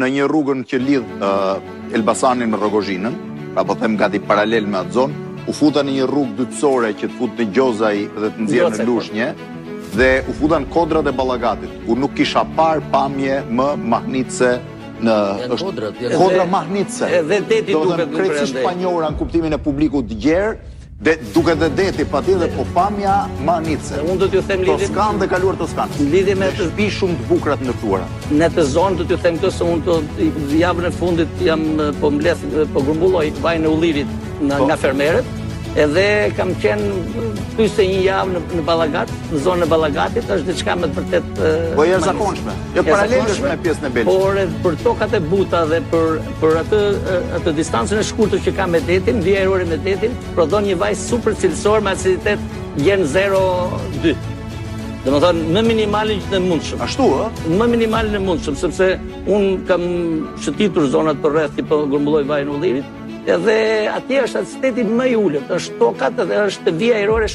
në një rrugën që lidh Elbasanin me Rogozhinën, apo them gati paralel me atë zonë, u futa në një rrugë dytësore që të fut në Gjozaj dhe të nxjerrë në Lushnjë, dhe u futa në Kodrat e Ballagatit, ku nuk kisha parë pamje më mahnitse në Kodra mahnitse. Edhe deti duket nuk krejtësisht panjohura në kuptimin e publikut gjerë, dhe duket dhe deti patjetër, po pamja mahnitse. Unë do t'ju them lidhje Toskanë dhe kaluar Toskanë. Lidhje me shtëpi shumë të bukura të ndërtuara. Në të zonë do t'ju them këtë se unë javën e fundit jam po mbledh po grumbulloj vajin e ullirit nga fermerët. Edhe kam qenë pyse një javë në Ballagat, në zonën e Ballagatit, është diçka me të vërtet po jashtëzakonshme. Jo paralelishme me pjesën e Belgjit. Por për tokat e buta dhe për atë distancën e shkurtër që ka me detin, vija ajrore me detin, prodhon një vajzë super cilësor me aciditet gen 0,2. Domethënë më minimalin që të mundshëm. Ashtu ë? Më minimalin e mundshëm, sepse un kam shëtitur zonat përreth që po grumbulloj vajin e ullirit. Edhe atje është aciditeti më i ulët, është tokat dhe është vija ajrore shumë